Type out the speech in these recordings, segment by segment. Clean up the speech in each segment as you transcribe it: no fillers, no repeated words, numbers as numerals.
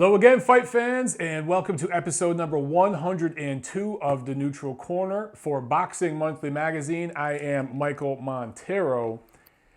Hello again, fight fans, and welcome to episode number 102 of The Neutral Corner for Boxing Monthly Magazine. I am Michael Montero.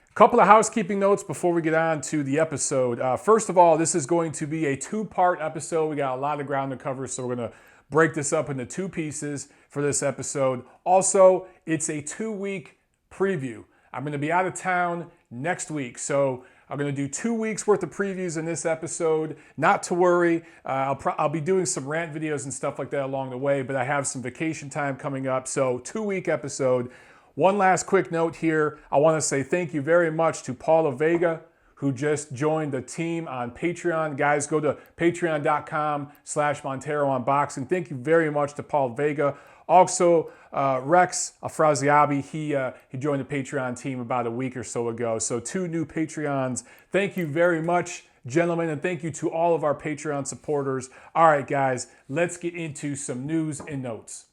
A couple of housekeeping notes before we get on to the episode. First of all, this is going to be a two-part episode. We got a lot of ground to cover, so we're going to break this up into two pieces for this episode. Also, it's a 2-week preview. I'm going to be out of town next week, so I'm going to do 2 weeks worth of previews in this episode. Not to worry, I'll be doing some rant videos and stuff like that along the way, but I have some vacation time coming up, so 2-week episode. One last quick note here. I want to say thank you very much to Paula Vega, who just joined the team on Patreon. Guys, go to patreon.com/Montero on Boxing. Thank you very much to Paul Vega. Also, Rex Afraziabi, he joined the Patreon team about a week or so ago. So 2 new Patreons. Thank you very much, gentlemen, and thank you to all of our Patreon supporters. All right, guys, let's get into some news and notes.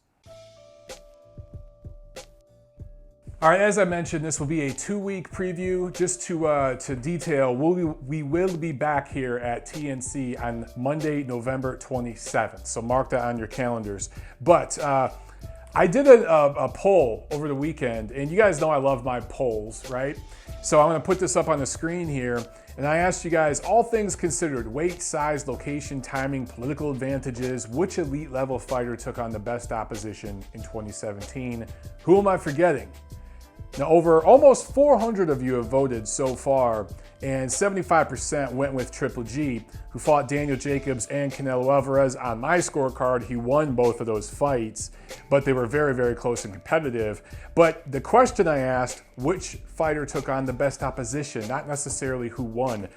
All right, as I mentioned, this will be a 2-week preview. Just to detail, we will be back here at TNC on Monday, November 27th. So mark that on your calendars. But I did a poll over the weekend, and you guys know I love my polls, right? So I'm going to put this up on the screen here. And I asked you guys, all things considered, weight, size, location, timing, political advantages, which elite level fighter took on the best opposition in 2017? Who am I forgetting? Now, over almost 400 of you have voted so far, and 75% went with Triple G, who fought Daniel Jacobs and Canelo Alvarez. On my scorecard, he won both of those fights, but they were very, very close and competitive. But the question I asked, which fighter took on the best opposition, not necessarily who won.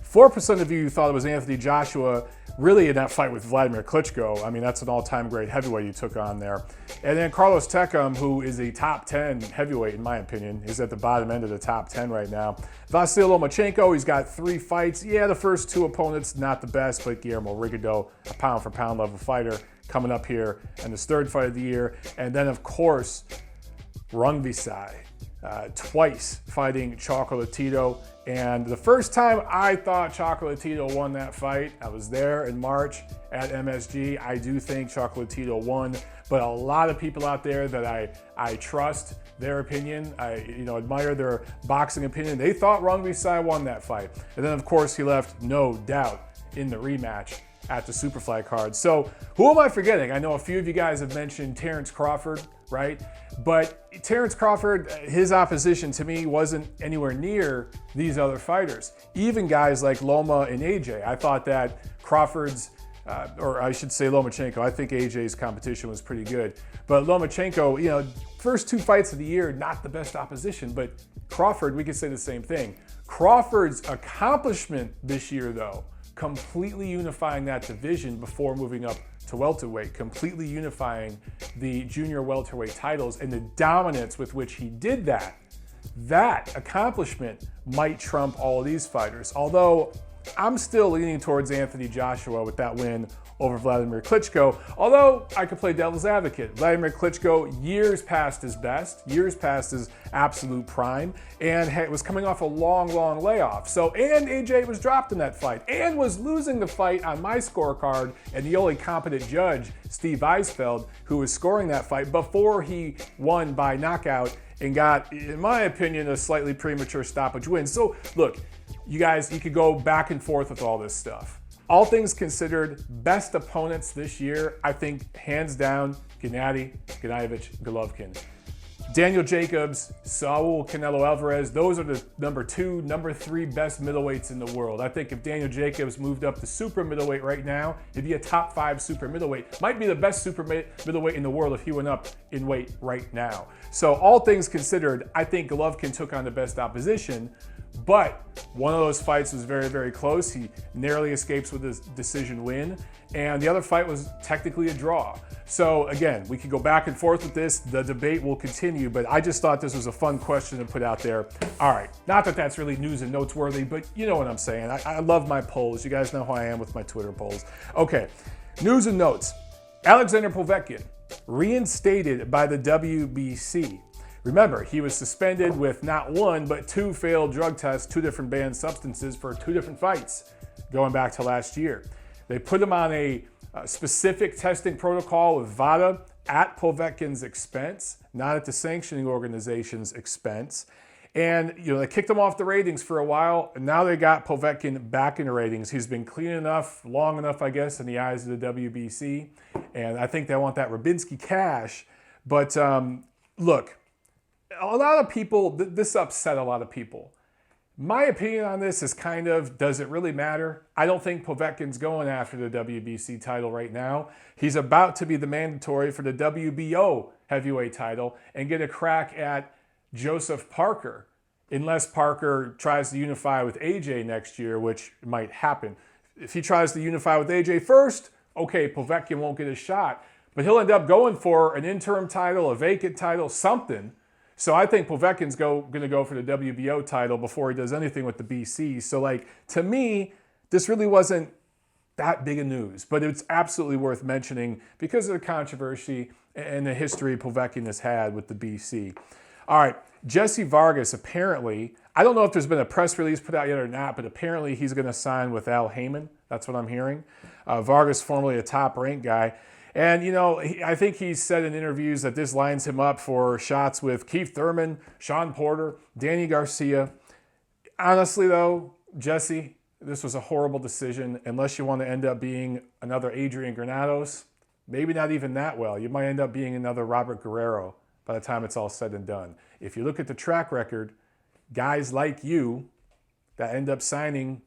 4% of you thought it was Anthony Joshua, really in that fight with Vladimir Klitschko. I mean, that's an all-time great heavyweight you took on there. And then Carlos Takam, who is a top 10 heavyweight, in my opinion, is at the bottom end of the top 10 right now. Vasyl Lomachenko, he's got 3 fights. Yeah, the first 2 opponents, not the best, but Guillermo Rigondeaux, a pound-for-pound level fighter, coming up here in his 3rd fight of the year. And then, of course, Rungvisai, twice fighting Chocolatito. And the first time I thought Chocolatito won that fight, I was there in March at MSG. I do think Chocolatito won, but a lot of people out there that I trust their opinion, I admire their boxing opinion. They thought Rungvisai won that fight. And then, of course, he left no doubt in the rematch at the Superfly card. So who am I forgetting? I know a few of you guys have mentioned Terrence Crawford, right? But Terrence Crawford, his opposition to me wasn't anywhere near these other fighters. Even guys like Loma and AJ. I thought that Crawford's, or I should say Lomachenko, I think AJ's competition was pretty good. But Lomachenko, first 2 fights of the year, not the best opposition, but Crawford, we could say the same thing. Crawford's accomplishment this year, though, completely unifying that division before moving up to welterweight, completely unifying the junior welterweight titles, and the dominance with which he did that accomplishment might trump all of these fighters. Although I'm still leaning towards Anthony Joshua with that win over Vladimir Klitschko. Although I could play devil's advocate. Vladimir Klitschko, years past his best, years past his absolute prime, and was coming off a long, long layoff. And AJ was dropped in that fight, and was losing the fight on my scorecard, and the only competent judge, Steve Eisfeld, who was scoring that fight before he won by knockout and got, in my opinion, a slightly premature stoppage win. So look, you guys, you could go back and forth with all this stuff. All things considered, best opponents this year, I think, hands down, Gennady Golovkin. Daniel Jacobs, Saul Canelo Alvarez, those are the number 2, number 3 best middleweights in the world. I think if Daniel Jacobs moved up to super middleweight right now, he'd be a top 5 super middleweight. Might be the best super middleweight in the world if he went up in weight right now. So all things considered, I think Golovkin took on the best opposition. But one of those fights was very, very close. He narrowly escapes with a decision win. And the other fight was technically a draw. So again, we could go back and forth with this. The debate will continue, but I just thought this was a fun question to put out there. All right, not that that's really news and notes worthy, but you know what I'm saying. I love my polls. You guys know how I am with my Twitter polls. Okay, news and notes. Alexander Povetkin, reinstated by the WBC. Remember, he was suspended with not 1, but 2 failed drug tests, 2 different banned substances for 2 different fights, going back to last year. They put him on a specific testing protocol with VADA at Povetkin's expense, not at the sanctioning organization's expense. And, they kicked him off the ratings for a while, and now they got Povetkin back in the ratings. He's been clean enough, long enough, I guess, in the eyes of the WBC. And I think they want that Rybinski cash. But look, a lot of people, this upset a lot of people. My opinion on this is kind of, does it really matter? I don't think Povetkin's going after the WBC title right now. He's about to be the mandatory for the WBO heavyweight title and get a crack at Joseph Parker, unless Parker tries to unify with AJ next year, which might happen. If he tries to unify with AJ first, okay, Povetkin won't get a shot, but he'll end up going for an interim title, a vacant title, something. So I think Povetkin's going to go for the WBO title before he does anything with the BC. So, to me, this really wasn't that big of news, but it's absolutely worth mentioning because of the controversy and the history Povetkin has had with the BC. All right, Jesse Vargas, apparently, I don't know if there's been a press release put out yet or not, but apparently he's going to sign with Al Heyman. That's what I'm hearing. Vargas, formerly a top-ranked guy. And, I think he's said in interviews that this lines him up for shots with Keith Thurman, Sean Porter, Danny Garcia. Honestly, though, Jesse, this was a horrible decision. Unless you want to end up being another Adrian Granados, maybe not even that well. You might end up being another Robert Guerrero by the time it's all said and done. If you look at the track record, guys like you that end up signing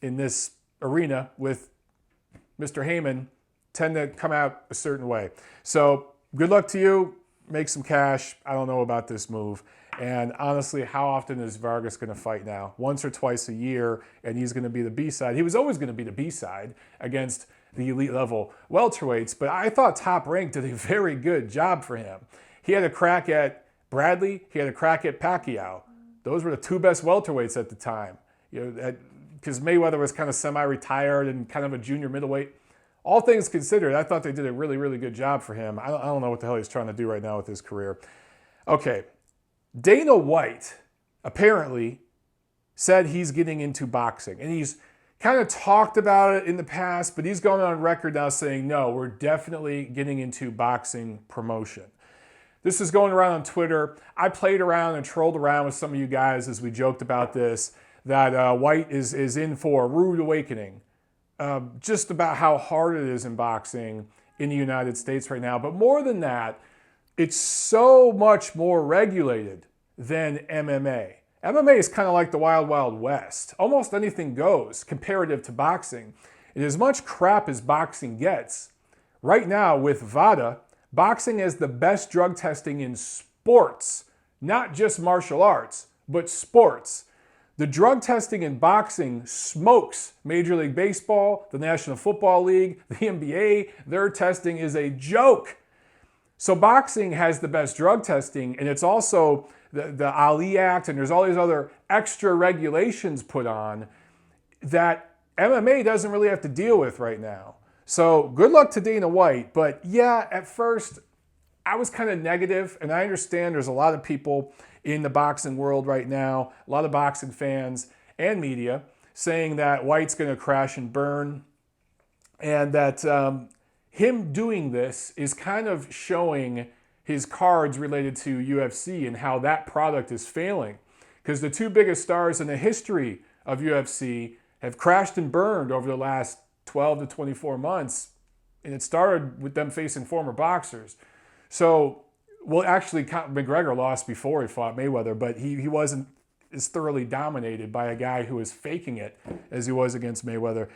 in this arena with Mr. Heyman tend to come out a certain way. So good luck to you. Make some cash. I don't know about this move. And honestly, how often is Vargas going to fight now? Once or twice a year, and he's going to be the B-side. He was always going to be the B-side against the elite level welterweights, but I thought Top Rank did a very good job for him. He had a crack at Bradley. He had a crack at Pacquiao. Those were the two best welterweights at the time. Because Mayweather was kind of semi-retired and kind of a junior middleweight. All things considered, I thought they did a really, really good job for him. I don't know what the hell he's trying to do right now with his career. Okay, Dana White apparently said he's getting into boxing. And he's kind of talked about it in the past, but he's going on record now saying, no, we're definitely getting into boxing promotion. This is going around on Twitter. I played around and trolled around with some of you guys as we joked about this, that White is in for a rude awakening. Just about how hard it is in boxing in the United States right now. But more than that, it's so much more regulated than MMA. MMA is kind of like the Wild Wild West. Almost anything goes comparative to boxing. And as much crap as boxing gets, right now with VADA, boxing is the best drug testing in sports, not just martial arts, but sports. The drug testing in boxing smokes Major League Baseball, the National Football League, the NBA. Their testing is a joke. So boxing has the best drug testing, and it's also the Ali Act, and there's all these other extra regulations put on that MMA doesn't really have to deal with right now. So good luck to Dana White. But yeah, at first I was kind of negative, and I understand there's a lot of people in the boxing world right now, a lot of boxing fans and media saying that White's going to crash and burn, and that him doing this is kind of showing his cards related to UFC and how that product is failing. Because the two biggest stars in the history of UFC have crashed and burned over the last 12 to 24 months, and it started with them facing former boxers. So, well, actually, McGregor lost before he fought Mayweather, but he wasn't as thoroughly dominated by a guy who was faking it as he was against Mayweather.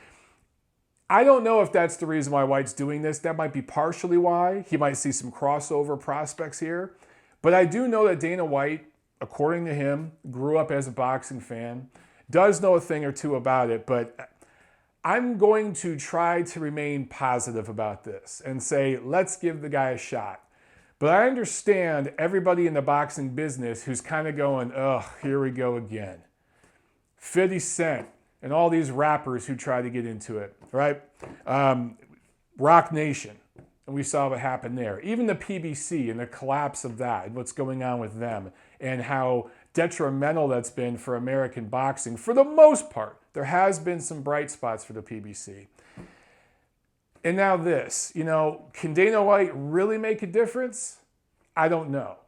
I don't know if that's the reason why White's doing this. That might be partially why. He might see some crossover prospects here. But I do know that Dana White, according to him, grew up as a boxing fan, does know a thing or two about it, but I'm going to try to remain positive about this and say, let's give the guy a shot. But I understand everybody in the boxing business who's kind of going, ugh, here we go again. 50 Cent and all these rappers who try to get into it, right? Rock Nation, and we saw what happened there. Even the PBC and the collapse of that and what's going on with them and how detrimental that's been for American boxing. For the most part, there has been some bright spots for the PBC. And now this, can Dana White really make a difference? I don't know.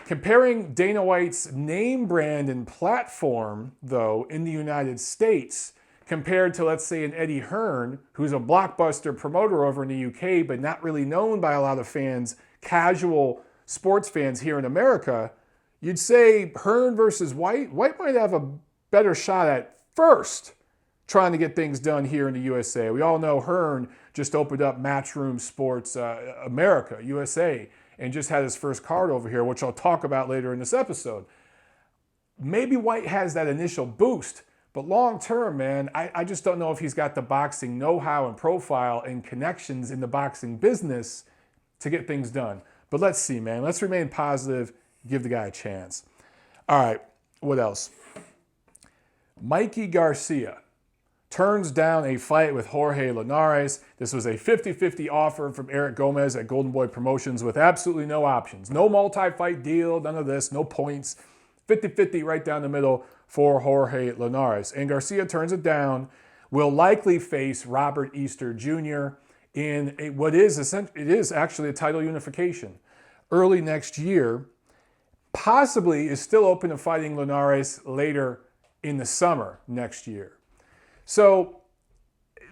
Comparing Dana White's name brand and platform, though, in the United States, compared to, let's say, an Eddie Hearn, who's a blockbuster promoter over in the UK, but not really known by a lot of fans, casual sports fans here in America, you'd say Hearn versus White. White might have a better shot at first trying to get things done here in the USA. We all know Hearn just opened up Matchroom Sports America, USA, and just had his first card over here, which I'll talk about later in this episode. Maybe White has that initial boost, but long term, man, I just don't know if he's got the boxing know-how and profile and connections in the boxing business to get things done. But let's see, man. Let's remain positive, give the guy a chance. All right, what else? Mikey Garcia turns down a fight with Jorge Linares. This was a 50-50 offer from Eric Gomez at Golden Boy Promotions with absolutely no options. No multi-fight deal, none of this, no points. 50-50 right down the middle for Jorge Linares. And Garcia turns it down, will likely face Robert Easter Jr. in what is actually a title unification early next year. Possibly is still open to fighting Linares later in the summer next year. So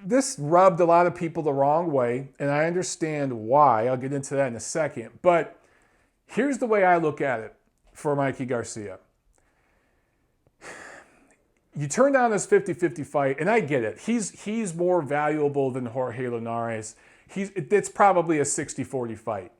this rubbed a lot of people the wrong way, and I understand why. I'll get into that in a second. But here's the way I look at it for Mikey Garcia. You turn down this 50-50 fight, and I get it. He's more valuable than Jorge Linares. It's probably a 60-40 fight.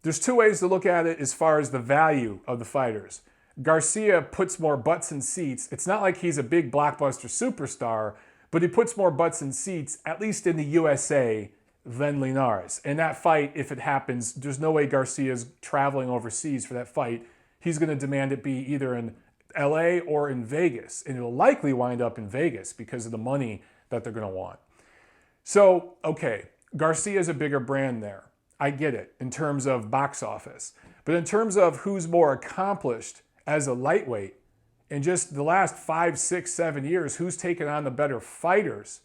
There's two ways to look at it as far as the value of the fighters. Garcia puts more butts in seats. It's not like he's a big blockbuster superstar, but he puts more butts in seats, at least in the USA, than Linares. And that fight, if it happens, there's no way Garcia's traveling overseas for that fight. He's going to demand it be either in LA or in Vegas. And it'll likely wind up in Vegas because of the money that they're going to want. So, okay, Garcia's a bigger brand there. I get it in terms of box office. But in terms of who's more accomplished as a lightweight, in just the last 5, 6, 7 years, who's taken on the better fighters?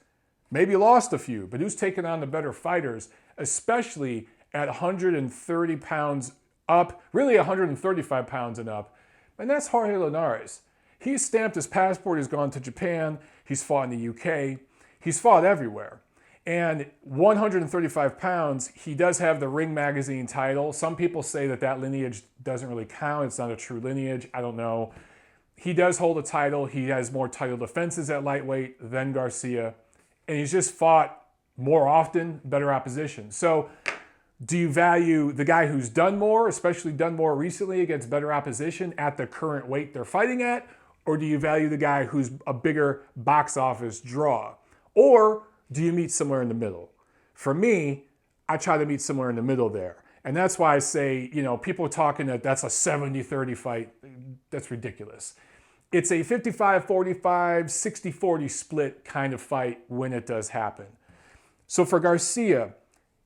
Maybe lost a few, but who's taken on the better fighters, especially at 130 pounds up, really 135 pounds and up? And that's Jorge Linares. He's stamped his passport, he's gone to Japan, he's fought in the UK, he's fought everywhere. And 135 pounds, he does have the Ring Magazine title. Some people say that lineage doesn't really count. It's not a true lineage. I don't know. He does hold a title. He has more title defenses at lightweight than Garcia. And he's just fought more often, better opposition. So do you value the guy who's done more, especially done more recently against better opposition at the current weight they're fighting at? Or do you value the guy who's a bigger box office draw? Or do you meet somewhere in the middle? For me, I try to meet somewhere in the middle there. And that's why I say, people are talking that's a 70-30 fight. That's ridiculous. It's a 55-45, 60-40 split kind of fight when it does happen. So for Garcia,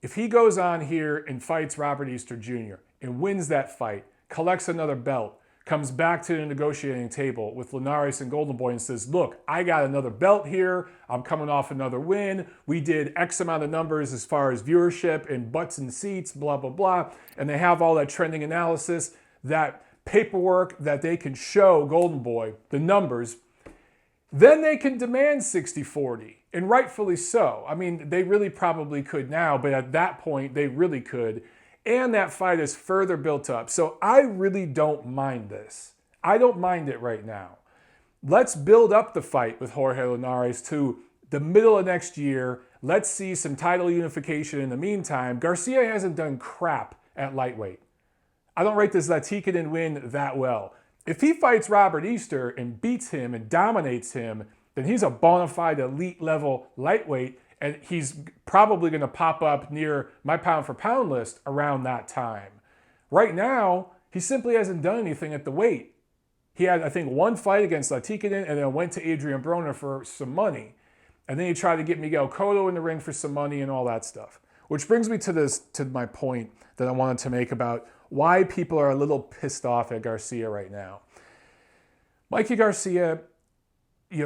if he goes on here and fights Robert Easter Jr. and wins that fight, collects another belt, comes back to the negotiating table with Linares and Golden Boy and says, look, I got another belt here. I'm coming off another win. We did X amount of numbers as far as viewership and butts and seats, blah, blah, blah. And they have all that trending analysis, that paperwork that they can show Golden Boy, the numbers. Then they can demand 60-40, and rightfully so. I mean, they really probably could now, but at that point, they really could. And that fight is further built up. So I really don't mind this. I don't mind it right now. Let's build up the fight with Jorge Linares to the middle of next year. Let's see some title unification in the meantime. Garcia hasn't done crap at lightweight. I don't rate this Laticanen win that well. If he fights Robert Easter and beats him and dominates him, then he's a bona fide elite level lightweight. And he's probably going to pop up near my pound for pound list around that time. Right now, he simply hasn't done anything at the weight. He had, I think, one fight against Laticanen and then went to Adrian Broner for some money. And then he tried to get Miguel Cotto in the ring for some money and all that stuff. Which brings me to my point that I wanted to make about why people are a little pissed off at Garcia right now. Mikey Garcia,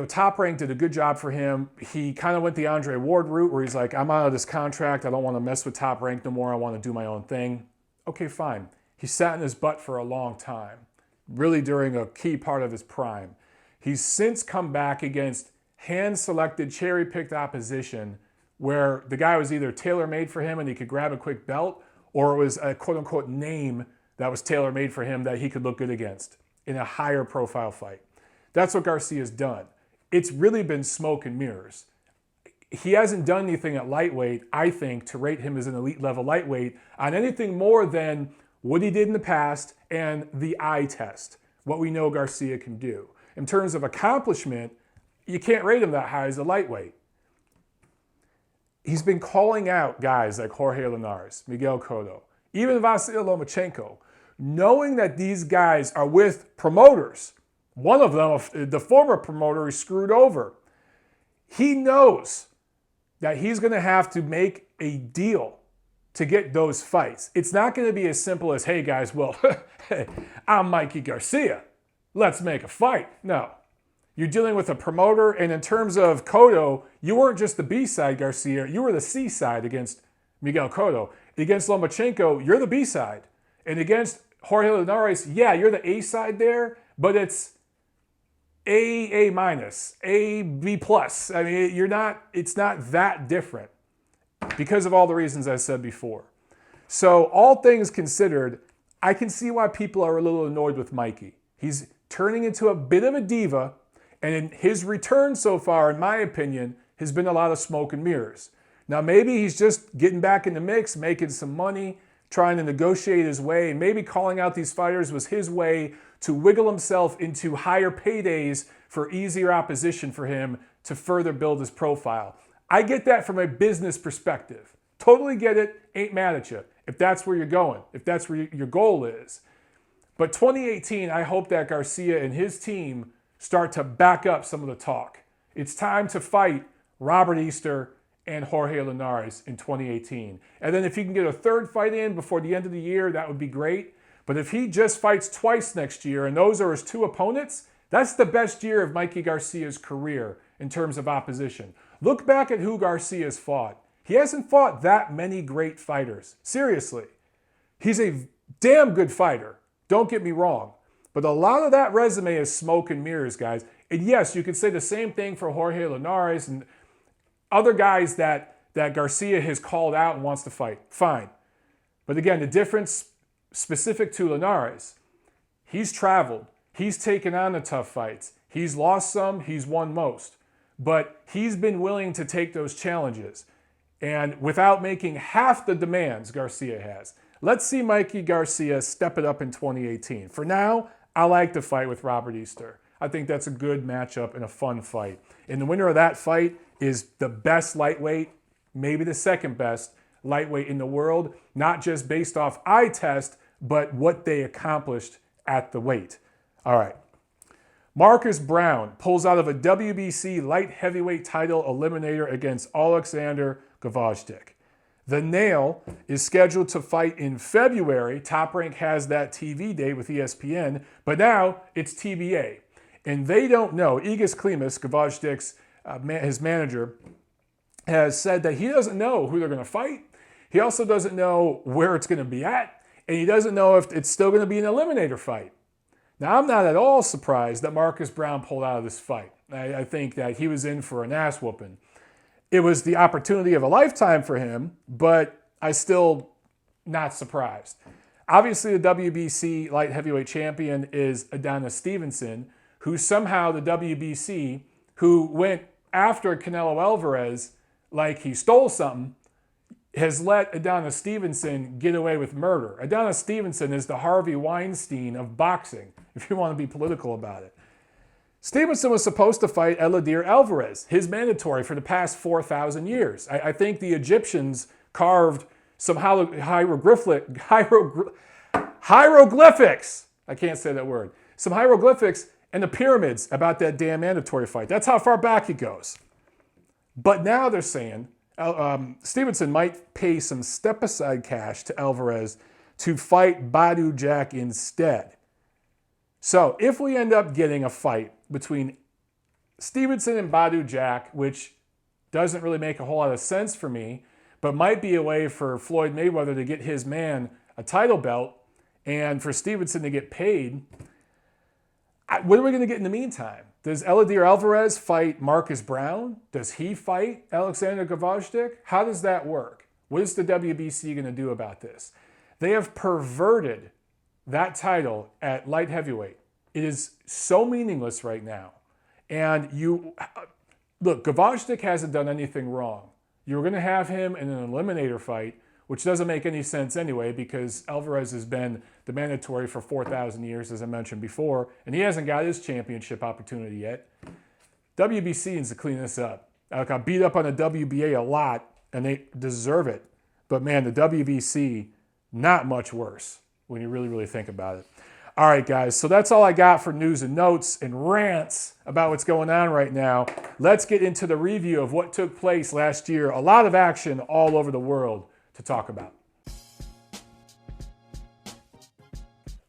Top Rank did a good job for him. He kind of went the Andre Ward route where he's like, I'm out of this contract. I don't want to mess with Top Rank no more. I want to do my own thing. Okay, fine. He sat in his butt for a long time, really during a key part of his prime. He's since come back against hand-selected, cherry-picked opposition where the guy was either tailor-made for him and he could grab a quick belt, or it was a quote-unquote name that was tailor-made for him that he could look good against in a higher profile fight. That's what Garcia's done. It's really been smoke and mirrors. He hasn't done anything at lightweight, I think, to rate him as an elite level lightweight on anything more than what he did in the past and the eye test, what we know Garcia can do. In terms of accomplishment, you can't rate him that high as a lightweight. He's been calling out guys like Jorge Linares, Miguel Cotto, even Vasily Lomachenko, knowing that these guys are with promoters. One of them, the former promoter, he screwed over. He knows that he's going to have to make a deal to get those fights. It's not going to be as simple as, hey guys, well, I'm Mikey Garcia. Let's make a fight. No. You're dealing with a promoter, and in terms of Cotto, you weren't just the B-side Garcia, you were the C-side against Miguel Cotto. Against Lomachenko, you're the B-side. And against Jorge Linares, yeah, you're the A-side there, but it's A minus, A, B plus. I mean, it's not that different because of all the reasons I said before. So all things considered, I can see why people are a little annoyed with Mikey. He's turning into a bit of a diva, and in his return so far, in my opinion, has been a lot of smoke and mirrors. Now, maybe he's just getting back in the mix, making some money, trying to negotiate his way, and maybe calling out these fighters was his way to wiggle himself into higher paydays for easier opposition for him to further build his profile. I get that from a business perspective. Totally get it, ain't mad at you. If that's where you're going, if that's where your goal is. But 2018, I hope that Garcia and his team start to back up some of the talk. It's time to fight Robert Easter and Jorge Linares in 2018. And then if he can get a third fight in before the end of the year, that would be great. But if he just fights twice next year and those are his two opponents, that's the best year of Mikey Garcia's career in terms of opposition. Look back at who Garcia's fought. He hasn't fought that many great fighters. Seriously. He's a damn good fighter. Don't get me wrong. But a lot of that resume is smoke and mirrors, guys. And yes, you could say the same thing for Jorge Linares and other guys that Garcia has called out and wants to fight. Fine. But again, the difference specific to Linares, he's traveled. He's taken on the tough fights. He's lost some. He's won most. But he's been willing to take those challenges. And without making half the demands Garcia has. Let's see Mikey Garcia step it up in 2018. For now, I like to fight with Robert Easter. I think that's a good matchup and a fun fight. And the winner of that fight is the best lightweight, maybe the second best lightweight in the world, not just based off eye test, but what they accomplished at the weight. All right. Marcus Brown pulls out of a WBC light heavyweight title eliminator against Alexander Gvozdyk. The Nail is scheduled to fight in February. Top Rank has that TV date with ESPN, but now it's TBA. And they don't know. Igis Klimas, Gvozdyk's his manager, has said that he doesn't know who they're going to fight. He also doesn't know where it's going to be at, and he doesn't know if it's still going to be an eliminator fight. Now, I'm not at all surprised that Marcus Brown pulled out of this fight. I think that he was in for an ass whooping. It was the opportunity of a lifetime for him, but I still not surprised. Obviously, the WBC light heavyweight champion is Adonis Stevenson, who somehow the WBC, who went after Canelo Alvarez like he stole something, has let Adonis Stevenson get away with murder. Adonis Stevenson is the Harvey Weinstein of boxing, if you want to be political about it. Stevenson was supposed to fight Eleider Alvarez, his mandatory for the past 4,000 years. I think the Egyptians carved some hieroglyphics. I can't say that word. Some hieroglyphics in the pyramids about that damn mandatory fight. That's how far back it goes. But now they're saying Stevenson might pay some step-aside cash to Alvarez to fight Badu Jack instead. So if we end up getting a fight between Stevenson and Badu Jack, which doesn't really make a whole lot of sense for me, but might be a way for Floyd Mayweather to get his man a title belt and for Stevenson to get paid. What are we going to get in the meantime? Does Eleider Alvarez fight Marcus Brown? Does he fight Alexander Gvozdyk? How does that work? What is the WBC going to do about this? They have perverted that title at light heavyweight. It is so meaningless right now. And look, Gvozdyk hasn't done anything wrong. You're going to have him in an eliminator fight, which doesn't make any sense anyway because Alvarez has been the mandatory for 4,000 years, as I mentioned before, and he hasn't got his championship opportunity yet. WBC needs to clean this up. I got beat up on the WBA a lot, and they deserve it. But man, the WBC, not much worse when you really, really think about it. All right, guys, so that's all I got for news and notes and rants about what's going on right now. Let's get into the review of what took place last year. A lot of action all over the world to talk about.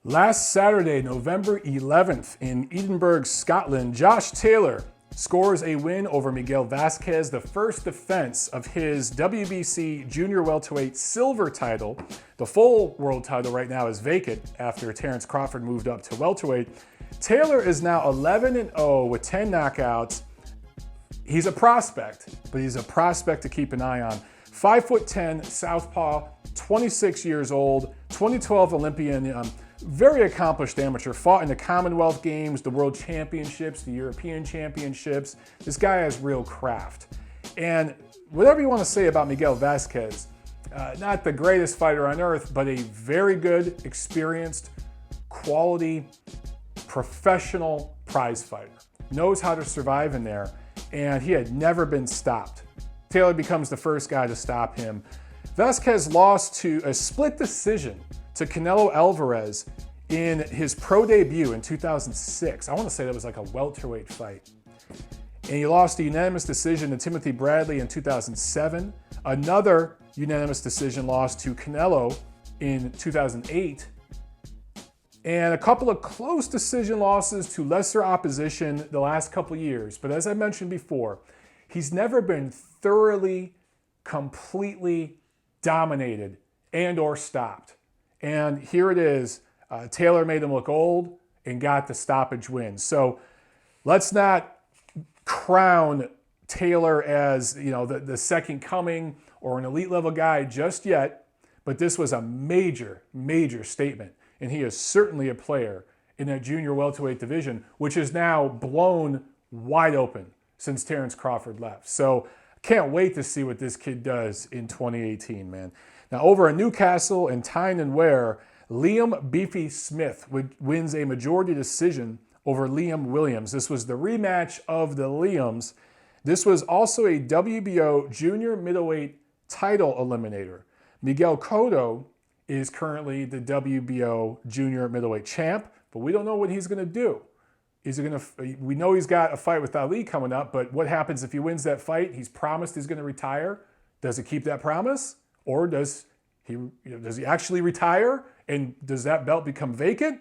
Last Saturday, November 11th, in Edinburgh, Scotland, Josh Taylor scores a win over Miguel Vasquez, the first defense of his WBC junior welterweight silver title. The full world title right now is vacant after Terence Crawford moved up to welterweight. Taylor is now 11-0 with 10 knockouts. He's a prospect, but he's a prospect to keep an eye on. 5'10", southpaw, 26 years old, 2012 Olympian, very accomplished amateur, fought in the Commonwealth Games, the World Championships, the European Championships. This guy has real craft. And whatever you want to say about Miguel Vasquez, not the greatest fighter on earth, but a very good, experienced, quality, professional prize fighter. Knows how to survive in there, and he had never been stopped. Taylor becomes the first guy to stop him. Vasquez lost to a split decision to Canelo Alvarez in his pro debut in 2006. I want to say that was like a welterweight fight. And he lost a unanimous decision to Timothy Bradley in 2007. Another unanimous decision loss to Canelo in 2008. And a couple of close decision losses to lesser opposition the last couple years. But as I mentioned before, he's never been thoroughly, completely dominated and or stopped. And here it is. Taylor made him look old and got the stoppage win. So let's not crown Taylor as, the second coming or an elite level guy just yet. But this was a major, major statement. And he is certainly a player in that junior welterweight division, which is now blown wide open since Terence Crawford left. So can't wait to see what this kid does in 2018, man. Now, over in Newcastle and Tyne and Ware, Liam Beefy Smith wins a majority decision over Liam Williams. This was the rematch of the Liams. This was also a WBO junior middleweight title eliminator. Miguel Cotto is currently the WBO junior middleweight champ, but we don't know what he's going to do. We know he's got a fight with Ali coming up, but what happens if he wins that fight? He's promised he's going to retire. Does he keep that promise? Or does he actually retire and does that belt become vacant?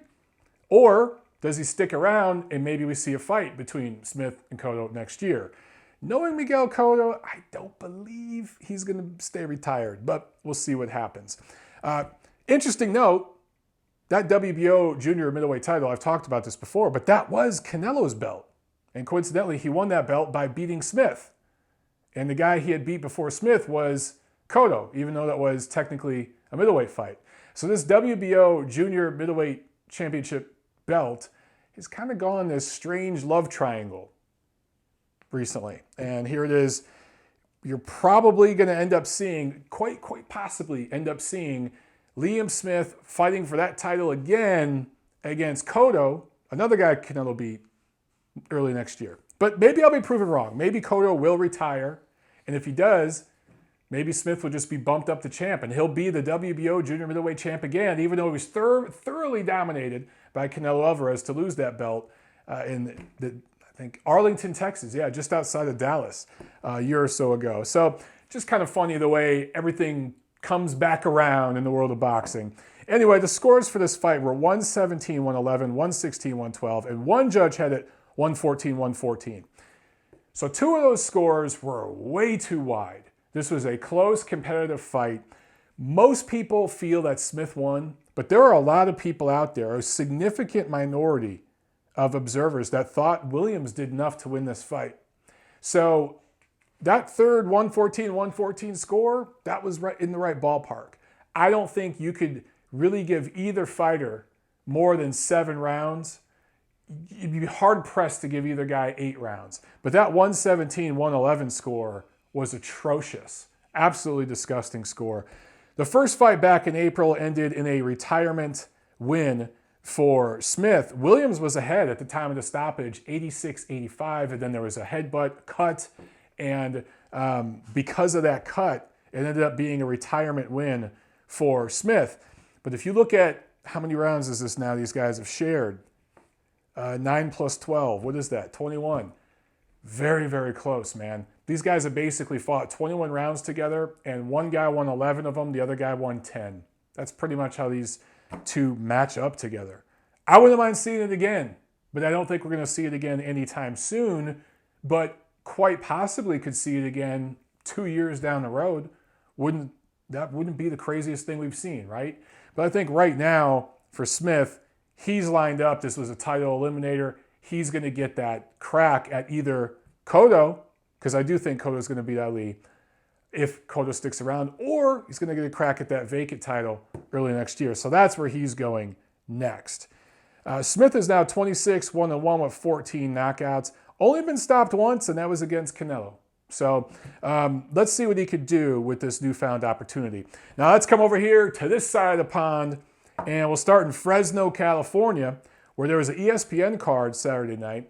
Or does he stick around and maybe we see a fight between Smith and Cotto next year? Knowing Miguel Cotto, I don't believe he's going to stay retired, but we'll see what happens. Interesting note, that WBO junior middleweight title, I've talked about this before, but that was Canelo's belt. And coincidentally, he won that belt by beating Smith. And the guy he had beat before Smith was Cotto, even though that was technically a middleweight fight. So this WBO junior middleweight championship belt has kind of gone this strange love triangle recently. And here it is. You're probably going to end up seeing, quite possibly end up seeing Liam Smith fighting for that title again against Cotto, another guy Canelo beat early next year. But maybe I'll be proven wrong. Maybe Cotto will retire. And if he does, maybe Smith will just be bumped up to champ and he'll be the WBO junior middleweight champ again, even though he was thoroughly dominated by Canelo Alvarez to lose that belt in I think Arlington, Texas. Yeah, just outside of Dallas a year or so ago. So just kind of funny the way everything comes back around in the world of boxing. Anyway, the scores for this fight were 117-111, 116-112, and one judge had it 114-114. So 2 of those scores were way too wide. This was a close, competitive fight. Most people feel that Smith won, but there are a lot of people out there, a significant minority of observers that thought Williams did enough to win this fight. So that third 114-114 score, that was right in the right ballpark. I don't think you could really give either fighter more than 7 rounds. You'd be hard-pressed to give either guy 8 rounds. But that 117-111 score was atrocious. Absolutely disgusting score. The first fight back in April ended in a retirement win for Smith. Williams was ahead at the time of the stoppage, 86-85, and then there was a headbutt cut, and because of that cut, it ended up being a retirement win for Smith. But if you look at how many rounds is this now these guys have shared, 9 plus 12, what is that, 21? Very, very close, man. These guys have basically fought 21 rounds together, and one guy won 11 of them, the other guy won 10. That's pretty much how these two match up together. I wouldn't mind seeing it again, but I don't think we're going to see it again anytime soon, but quite possibly could see it again 2 years down the road. That wouldn't be the craziest thing we've seen, right? But I think right now, for Smith, he's lined up. This was a title eliminator. He's going to get that crack at either Cotto, because I do think Cotto's going to beat Ali if Cotto sticks around, or he's going to get a crack at that vacant title early next year. So that's where he's going next. Smith is now 26-1-1 with 14 knockouts. Only been stopped once, and that was against Canelo. So let's see what he could do with this newfound opportunity. Now let's come over here to this side of the pond, and we'll start in Fresno, California, where there was an ESPN card Saturday night.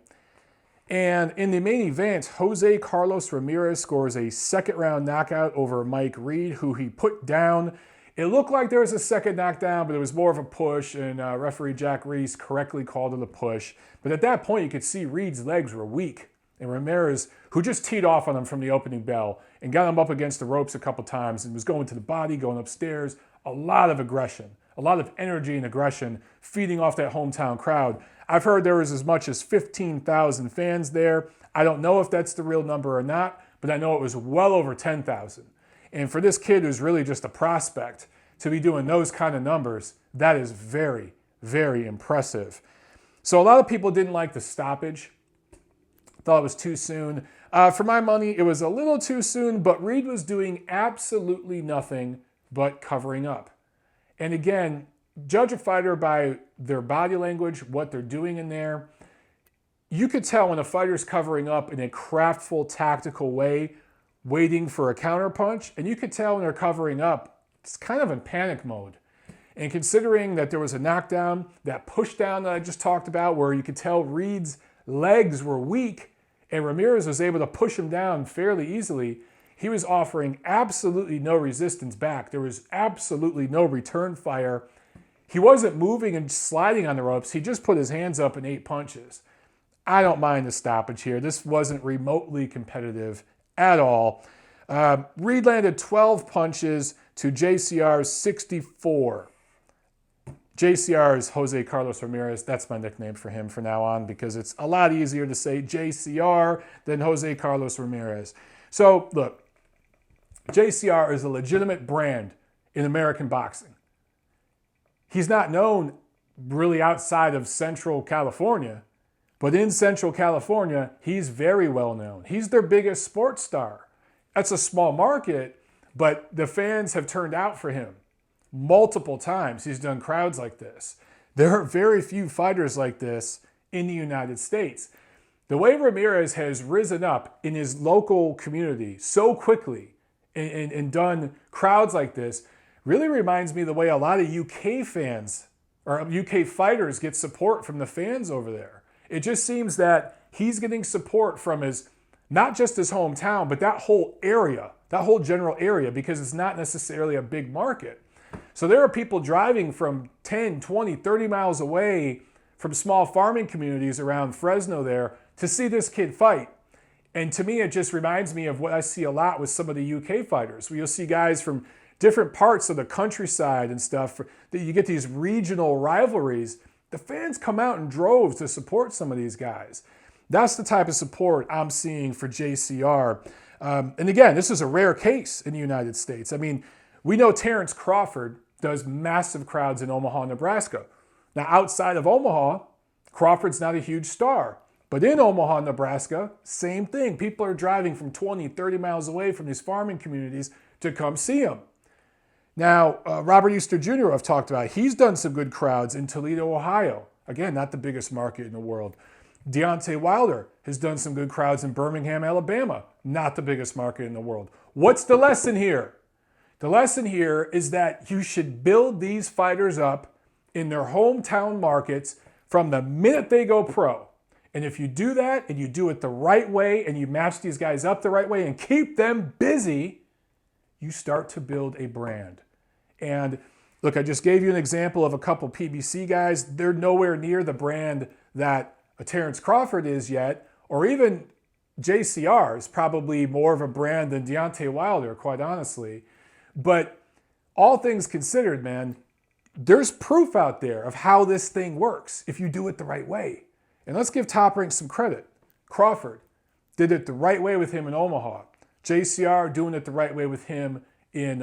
And in the main event, Jose Carlos Ramirez scores a second-round knockout over Mike Reed, who he put down. It looked like there was a second knockdown, but it was more of a push, and referee Jack Reese correctly called it a push. But at that point, you could see Reed's legs were weak. And Ramirez, who just teed off on him from the opening bell and got him up against the ropes a couple times and was going to the body, going upstairs, a lot of aggression, a lot of energy and aggression feeding off that hometown crowd. I've heard there was as much as 15,000 fans there. I don't know if that's the real number or not, but I know it was well over 10,000. And for this kid who's really just a prospect to be doing those kind of numbers, that is very, very impressive. So a lot of people didn't like the stoppage. Thought it was too soon. For my money, it was a little too soon, but Reed was doing absolutely nothing but covering up. And again, judge a fighter by their body language, what they're doing in there. You could tell when a fighter's covering up in a craftful, tactical way, waiting for a counterpunch, and you could tell when they're covering up, it's kind of in panic mode. And considering that there was a knockdown, that push down that I just talked about, where you could tell Reed's legs were weak and Ramirez was able to push him down fairly easily, he was offering absolutely no resistance back. There was absolutely no return fire. He wasn't moving and sliding on the ropes. He just put his hands up and 8 punches. I don't mind the stoppage here. This wasn't remotely competitive at all. Reed landed 12 punches to JCR's 64. JCR is Jose Carlos Ramirez. That's my nickname for him from now on because it's a lot easier to say JCR than Jose Carlos Ramirez. So, look, JCR is a legitimate brand in American boxing. He's not known really outside of Central California, but in Central California, he's very well known. He's their biggest sports star. That's a small market, but the fans have turned out for him. Multiple times he's done crowds like this. There are very few fighters like this in the United States. The way Ramirez has risen up in his local community so quickly and done crowds like this really reminds me of the way a lot of UK fans or UK fighters get support from the fans over there. It just seems that he's getting support from not just his hometown, but that whole area, that whole general area, because it's not necessarily a big market. So there are people driving from 10, 20, 30 miles away from small farming communities around Fresno there to see this kid fight. And to me, it just reminds me of what I see a lot with some of the UK fighters, where you'll see guys from different parts of the countryside and stuff, that you get these regional rivalries. The fans come out in droves to support some of these guys. That's the type of support I'm seeing for JCR. And again, this is a rare case in the United States. I mean, we know Terrence Crawford does massive crowds in Omaha, Nebraska. Now, outside of Omaha, Crawford's not a huge star. But in Omaha, Nebraska, same thing. People are driving from 20, 30 miles away from these farming communities to come see him. Now, Robert Easter Jr., I've talked about, he's done some good crowds in Toledo, Ohio. Again, not the biggest market in the world. Deontay Wilder has done some good crowds in Birmingham, Alabama. Not the biggest market in the world. What's the lesson here? The lesson here is that you should build these fighters up in their hometown markets from the minute they go pro. And if you do that and you do it the right way and you match these guys up the right way and keep them busy, you start to build a brand. And look, I just gave you an example of a couple PBC guys. They're nowhere near the brand that a Terrence Crawford is yet, or even JCR is probably more of a brand than Deontay Wilder, quite honestly. But all things considered, man, there's proof out there of how this thing works if you do it the right way. And let's give Top Rank some credit. Crawford did it the right way with him in Omaha. JCR doing it the right way with him in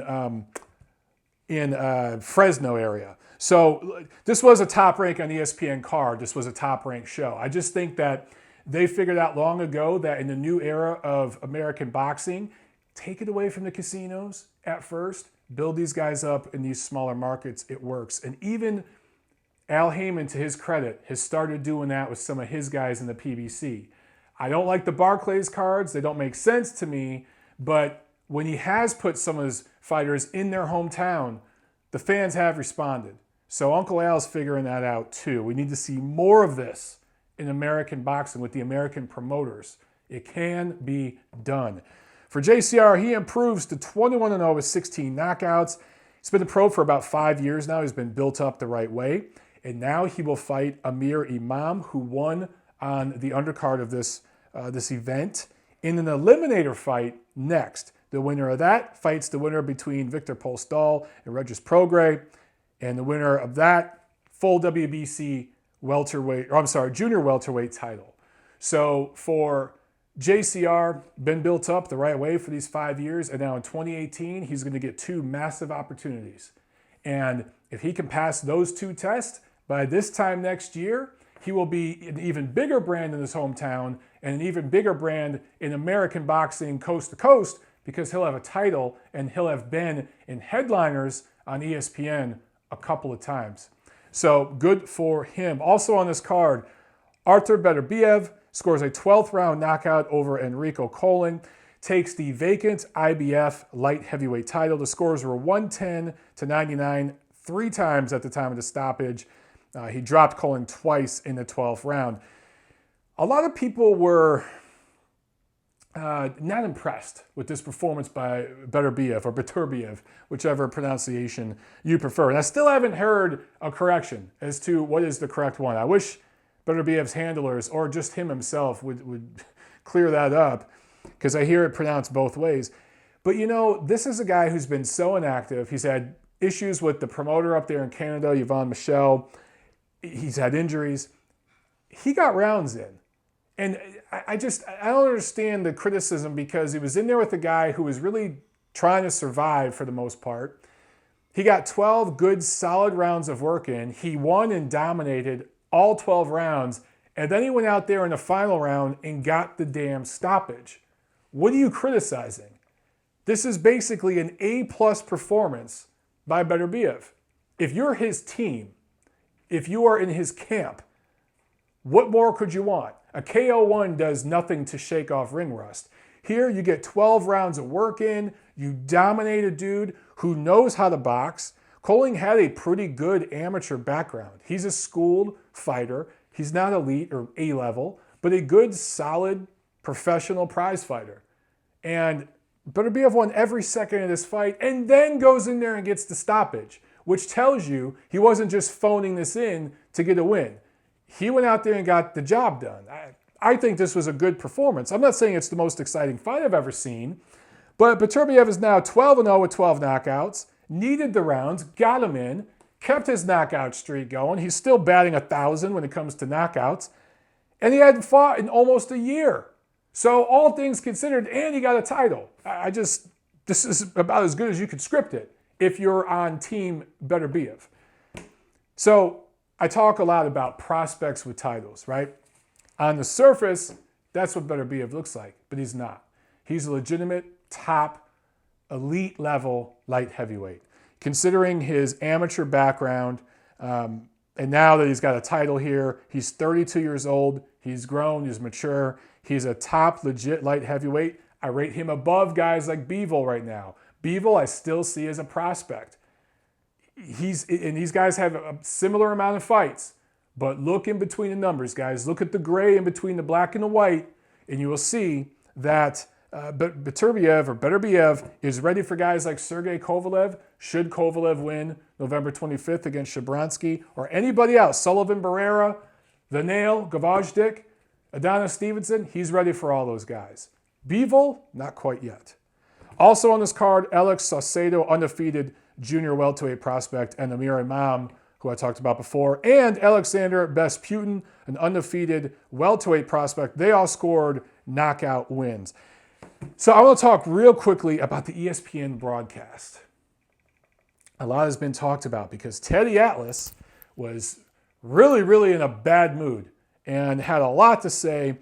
Fresno area. So this was a Top Rank on ESPN card. This was a Top Rank show. I just think that they figured out long ago that in the new era of American boxing, take it away from the casinos at first, build these guys up in these smaller markets. It works. And even Al Heyman, to his credit, has started doing that with some of his guys in the PBC. I don't like the Barclays cards. They don't make sense to me. But when he has put some of his fighters in their hometown, the fans have responded. So Uncle Al's figuring that out too. We need to see more of this in American boxing with the American promoters. It can be done. For JCR, he improves to 21-0 with 16 knockouts. He's been a pro for about 5 years now. He's been built up the right way. And now he will fight Amir Imam, who won on the undercard of this event, in an eliminator fight next. The winner of that fights the winner between Victor Postol and Regis Prograis. And the winner of that, full WBC junior welterweight title. So for JCR, been built up the right way for these 5 years, and now in 2018, he's going to get 2 massive opportunities. And if he can pass those 2 tests, by this time next year, he will be an even bigger brand in his hometown and an even bigger brand in American boxing coast to coast, because he'll have a title and he'll have been in headliners on ESPN a couple of times. So good for him. Also on this card, Artur Beterbiev scores a 12th round knockout over Enrico Colin, takes the vacant IBF light heavyweight title. The scores were 110-99, 3 times at the time of the stoppage. He dropped Colin twice in the 12th round. A lot of people were not impressed with this performance by Beterbiev, whichever pronunciation you prefer. And I still haven't heard a correction as to what is the correct one. I wish Beterbiev's handlers or just him himself would clear that up, because I hear it pronounced both ways. But you know, this is a guy who's been so inactive. He's had issues with the promoter up there in Canada, Yvonne Michel. He's had injuries. He got rounds in. And I don't understand the criticism, because he was in there with a guy who was really trying to survive for the most part. He got 12 good, solid rounds of work in. He won and dominated all 12 rounds. And then he went out there in the final round and got the damn stoppage. What are you criticizing? This is basically an A-plus performance by Beterbiev. If you're his team, if you are in his camp, what more could you want? A KO1 does nothing to shake off ring rust. Here you get 12 rounds of work in, you dominate a dude who knows how to box. Colin had a pretty good amateur background. He's a schooled fighter. He's not elite or A-level, but a good, solid, professional prize fighter. And Beterbiev won every second of this fight and then goes in there and gets the stoppage, which tells you he wasn't just phoning this in to get a win. He went out there and got the job done. I think this was a good performance. I'm not saying it's the most exciting fight I've ever seen, but Beterbiev is now 12-0 with 12 knockouts, needed the rounds, got him in, kept his knockout streak going. He's still batting 1,000 when it comes to knockouts. And he hadn't fought in almost a year. So all things considered, and he got a title. This is about as good as you could script it if you're on Team Beterbiev. So I talk a lot about prospects with titles, right? On the surface, that's what Beterbiev looks like, but he's not. He's a legitimate top elite level light heavyweight. Considering his amateur background, and now that he's got a title here, he's 32 years old, he's grown, he's mature, he's a top legit light heavyweight. I rate him above guys like Bivol right now. Bivol I still see as a prospect. And these guys have a similar amount of fights, but look in between the numbers, guys. Look at the gray in between the black and the white, and you will see that Beterbiev is ready for guys like Sergey Kovalev, should Kovalev win November 25th against Shabransky, or anybody else, Sullivan Barrera, The Nail, Gavajdik, Adonis Stevenson, he's ready for all those guys. Bivol, not quite yet. Also on this card, Alex Saucedo, undefeated junior welterweight prospect, and Amir Imam, who I talked about before, and Alexander Besputin, an undefeated welterweight prospect. They all scored knockout wins. So I want to talk real quickly about the ESPN broadcast. A lot has been talked about because Teddy Atlas was really in a bad mood and had a lot to say.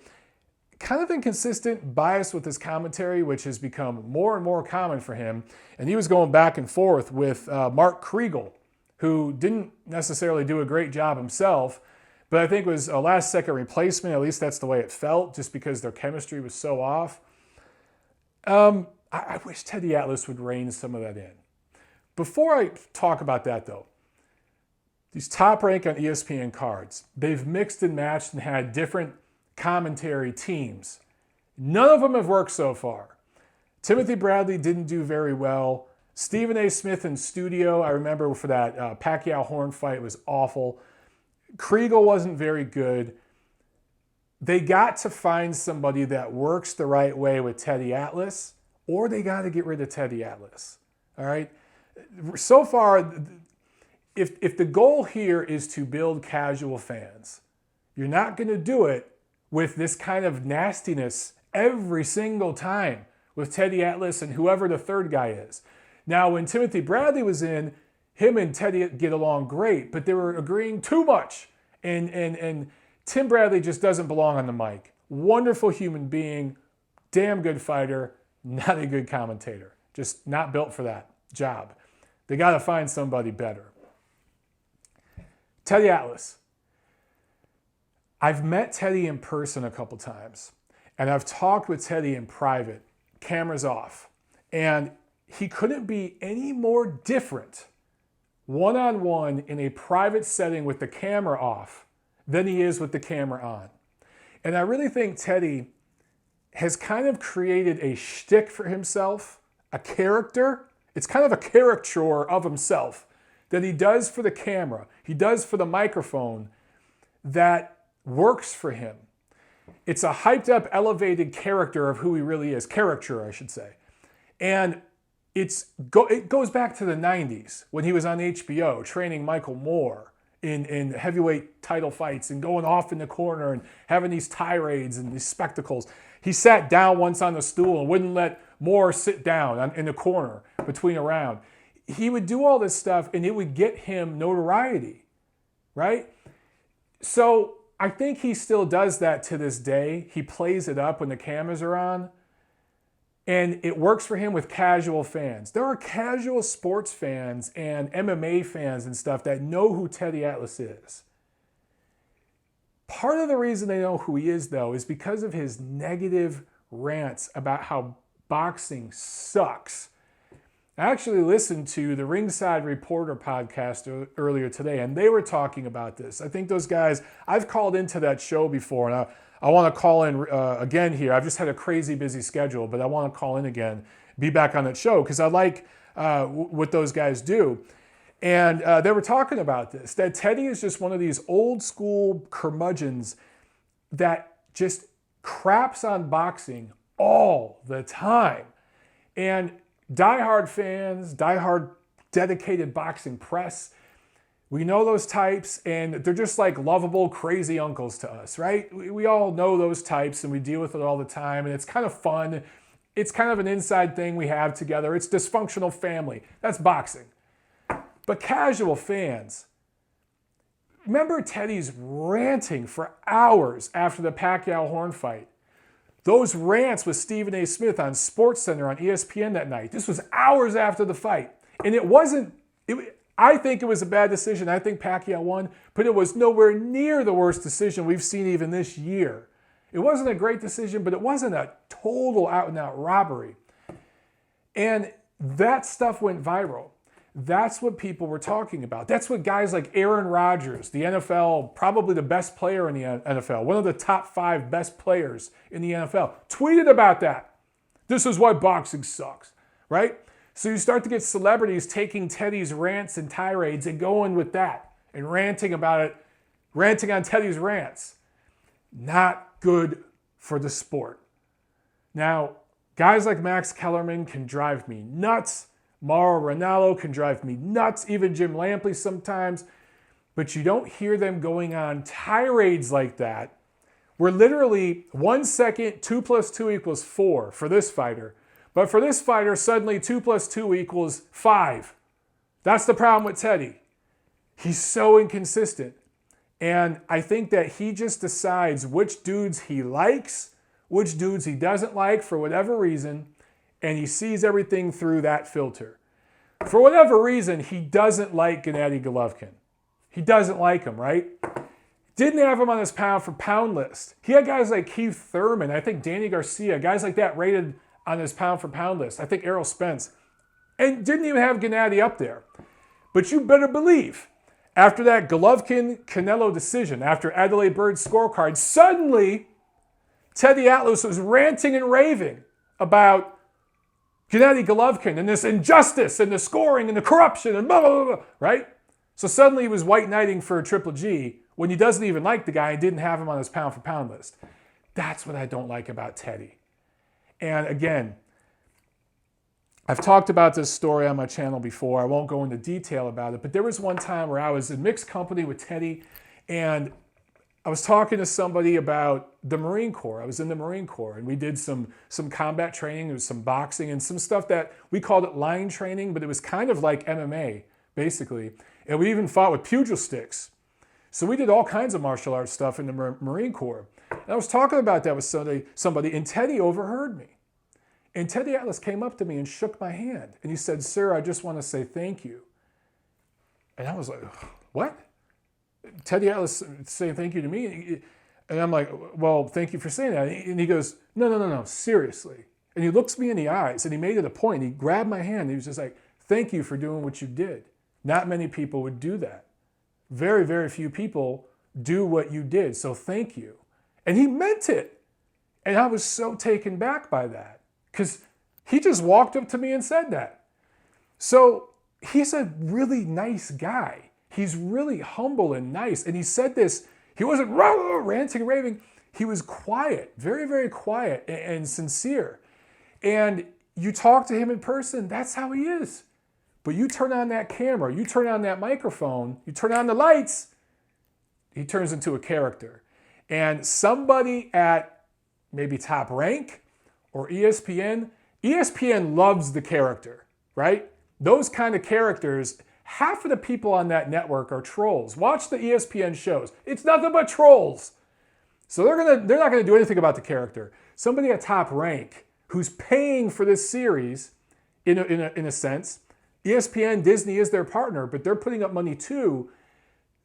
Kind of inconsistent, biased with his commentary, which has become more and more common for him. And he was going back and forth with Mark Kriegel, who didn't necessarily do a great job himself, but I think was a last-second replacement. At least that's the way it felt, just because their chemistry was so off. I wish Teddy Atlas would rein some of that in. Before I talk about that, though, these Top Rank on ESPN cards, they've mixed and matched and had different commentary teams. None of them have worked so far. Timothy Bradley didn't do very well. Stephen A. Smith in studio, I remember for that Pacquiao-Horn fight, was awful. Kriegel wasn't very good. They got to find somebody that works the right way with Teddy Atlas, or they got to get rid of Teddy Atlas. All right? So far, if the goal here is to build casual fans, you're not going to do it with this kind of nastiness every single time with Teddy Atlas and whoever the third guy is. Now, when Timothy Bradley was in, him and Teddy get along great, but they were agreeing too much. And Tim Bradley just doesn't belong on the mic. Wonderful human being, damn good fighter, not a good commentator. Just not built for that job. They got to find somebody better. Teddy Atlas. I've met Teddy in person a couple times, and I've talked with Teddy in private, cameras off, and he couldn't be any more different one-on-one in a private setting with the camera off than he is with the camera on. And I really think Teddy has kind of created a shtick for himself, a character. It's kind of a caricature of himself that he does for the camera, he does for the microphone, that works for him. It's a hyped up, elevated character of who he really is. Caricature, I should say. And it goes back to the 90s when he was on HBO training Michael Moore in heavyweight title fights and going off in the corner and having these tirades and these spectacles. He sat down once on the stool and wouldn't let Moore sit down in the corner between a round. He would do all this stuff and it would get him notoriety, right? So I think he still does that to this day. He plays it up when the cameras are on. And it works for him with casual fans. There are casual sports fans and MMA fans and stuff that know who Teddy Atlas is. Part of the reason they know who he is, though, is because of his negative rants about how boxing sucks. I actually listened to the Ringside Reporter podcast earlier today, and they were talking about this. I think those guys, I've called into that show before, and I want to call in again here. I've just had a crazy busy schedule, but I want to call in again, be back on that show, because I like what those guys do. And they were talking about this, that Teddy is just one of these old school curmudgeons that just craps on boxing all the time. And diehard fans, diehard dedicated boxing press, We know those types, and they're just like lovable, crazy uncles to us, right? We all know those types, and we deal with it all the time, and it's kind of fun. It's kind of an inside thing we have together. It's dysfunctional family. That's boxing. But casual fans, remember Teddy's ranting for hours after the Pacquiao-Horn fight. Those rants with Stephen A. Smith on SportsCenter on ESPN that night. This was hours after the fight. And I think it was a bad decision. I think Pacquiao won, but it was nowhere near the worst decision we've seen even this year. It wasn't a great decision, but it wasn't a total out-and-out robbery. And that stuff went viral. That's what people were talking about. That's what guys like Aaron Rodgers, the NFL, probably the best player in the NFL, one of the top 5 best players in the NFL, tweeted about that. This is why boxing sucks, right? So you start to get celebrities taking Teddy's rants and tirades and going with that and ranting about it, ranting on Teddy's rants. Not good for the sport. Now, guys like Max Kellerman can drive me nuts. Mauro Ranallo can drive me nuts. Even Jim Lampley sometimes. But you don't hear them going on tirades like that, where literally 1 second, 2 + 2 = 4 for this fighter. But for this fighter, suddenly 2 + 2 = 5. That's the problem with Teddy. He's so inconsistent. And I think that he just decides which dudes he likes, which dudes he doesn't like for whatever reason, and he sees everything through that filter. For whatever reason, he doesn't like Gennady Golovkin. He doesn't like him, right? Didn't have him on his pound-for-pound list. He had guys like Keith Thurman, I think Danny Garcia, guys like that rated on his pound-for-pound list. I think Errol Spence. And didn't even have Gennady up there. But you better believe, after that Golovkin-Canelo decision, after Adelaide Bird's scorecard, suddenly Teddy Atlas was ranting and raving about Gennady Golovkin and this injustice and the scoring and the corruption and blah, blah, blah, blah, right? So suddenly he was white knighting for a Triple G when he doesn't even like the guy and didn't have him on his pound-for-pound list. That's what I don't like about Teddy. And again, I've talked about this story on my channel before. I won't go into detail about it, but there was one time where I was in mixed company with Teddy, and I was talking to somebody about the Marine Corps. I was in the Marine Corps, and we did some combat training. There was some boxing and some stuff that we called it line training, but it was kind of like MMA, basically. And we even fought with pugil sticks. So we did all kinds of martial arts stuff in the Marine Corps. And I was talking about that with somebody, and Teddy overheard me. And Teddy Atlas came up to me and shook my hand. And he said, "Sir, I just want to say thank you." And I was like, what? Teddy Atlas saying thank you to me? And I'm like, well, thank you for saying that. And he goes, no, seriously. And he looks me in the eyes, and he made it a point. He grabbed my hand. And he was just like, thank you for doing what you did. Not many people would do that. Very, very few people do what you did. So thank you. And he meant it. And I was so taken back by that, because he just walked up to me and said that. So he's a really nice guy. He's really humble and nice. And he said this, he wasn't ranting and raving. He was quiet, very, very quiet and sincere. And you talk to him in person, that's how he is. But you turn on that camera, you turn on that microphone, you turn on the lights, he turns into a character. And somebody at maybe Top Rank or ESPN loves the character, right? Those kind of characters, half of the people on that network are trolls. Watch the ESPN shows. It's nothing but trolls. So they're not gonna do anything about the character. Somebody at Top Rank who's paying for this series, in a sense, ESPN, Disney is their partner, but they're putting up money too.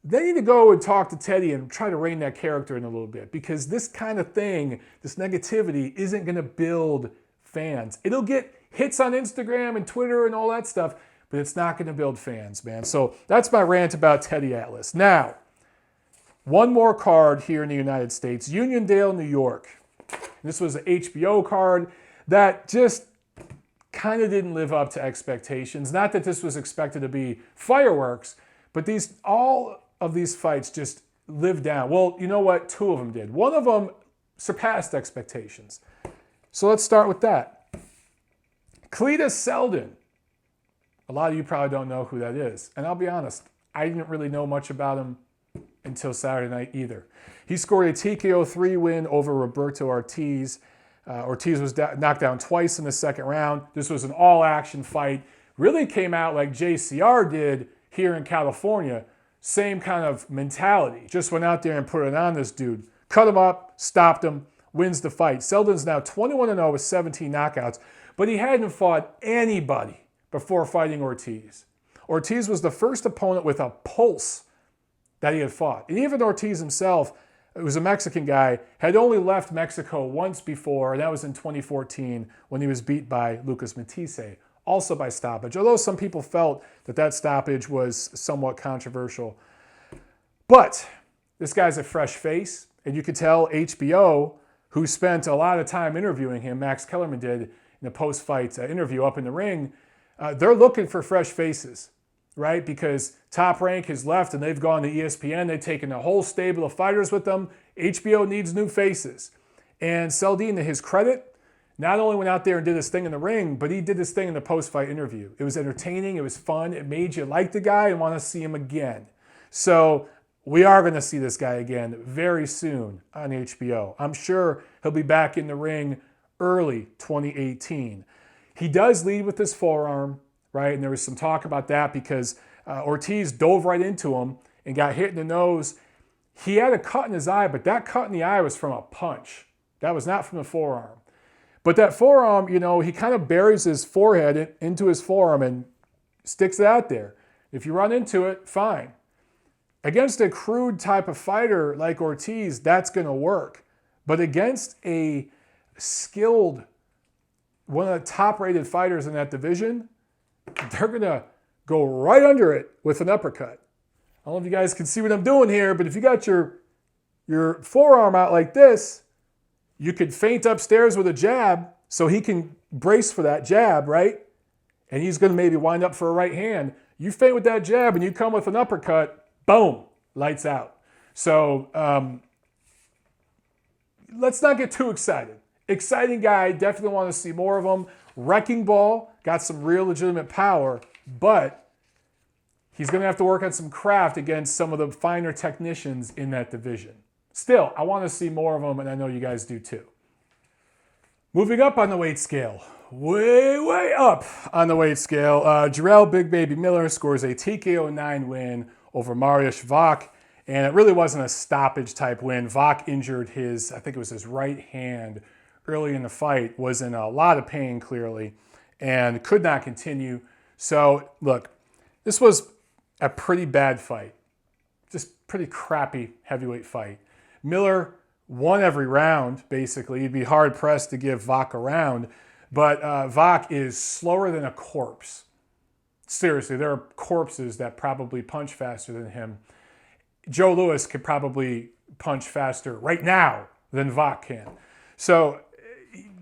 They need to go and talk to Teddy and try to rein that character in a little bit, because this kind of thing, this negativity, isn't going to build fans. It'll get hits on Instagram and Twitter and all that stuff, but it's not going to build fans, man. So that's my rant about Teddy Atlas. Now, one more card here in the United States, Uniondale, New York. This was an HBO card that just kind of didn't live up to expectations. Not that this was expected to be fireworks, but all of these fights just lived down. Well, you know what? 2 of them did. One of them surpassed expectations. So let's start with that. Cletus Seldin. A lot of you probably don't know who that is. And I'll be honest, I didn't really know much about him until Saturday night either. He scored a TKO 3 win over Roberto Ortiz. Ortiz was knocked down twice in the second round. This was an all-action fight. Really came out like JCR did here in California. Same kind of mentality. Just went out there and put it on this dude. Cut him up, stopped him, wins the fight. Seldin's now 21-0 with 17 knockouts, but he hadn't fought anybody before fighting Ortiz. Ortiz was the first opponent with a pulse that he had fought. And even Ortiz himself, it was a Mexican guy, had only left Mexico once before, and that was in 2014 when he was beat by Lucas Matisse, also by stoppage. Although some people felt that that stoppage was somewhat controversial. But this guy's a fresh face, and you could tell HBO, who spent a lot of time interviewing him, Max Kellerman did in a post-fight interview up in the ring, they're looking for fresh faces, right? Because Top Rank has left and they've gone to ESPN. They've taken a whole stable of fighters with them. HBO needs new faces. And Seldin, to his credit, not only went out there and did his thing in the ring, but he did his thing in the post-fight interview. It was entertaining. It was fun. It made you like the guy and want to see him again. So we are going to see this guy again very soon on HBO. I'm sure he'll be back in the ring early 2018. He does lead with his forearm, right? And there was some talk about that because Ortiz dove right into him and got hit in the nose. He had a cut in his eye, but that cut in the eye was from a punch. That was not from the forearm. But that forearm, you know, he kind of buries his forehead into his forearm and sticks it out there. If you run into it, fine. Against a crude type of fighter like Ortiz, that's going to work. But against a skilled, one of the top-rated fighters in that division, they're going to go right under it with an uppercut. I don't know if you guys can see what I'm doing here, but if you got your forearm out like this, you could feint upstairs with a jab so he can brace for that jab, right? And he's going to maybe wind up for a right hand. You feint with that jab and you come with an uppercut, boom, lights out. So let's not get too excited. Exciting guy, definitely want to see more of him. Wrecking ball, got some real legitimate power, but he's going to have to work on some craft against some of the finer technicians in that division. Still, I want to see more of them, and I know you guys do too. Moving up on the weight scale, way up on the weight scale, Jarrell Big Baby Miller scores a TKO 9 win over Mariusz Wach, and it really wasn't a stoppage type win. Wach injured his, I think it was his right hand early in the fight, was in a lot of pain clearly, and could not continue. So look, this was a pretty bad fight. Just pretty crappy heavyweight fight. Miller won every round, basically. You'd be hard-pressed to give Wach a round, but Wach is slower than a corpse. Seriously, there are corpses that probably punch faster than him. Joe Louis could probably punch faster right now than Wach can. So,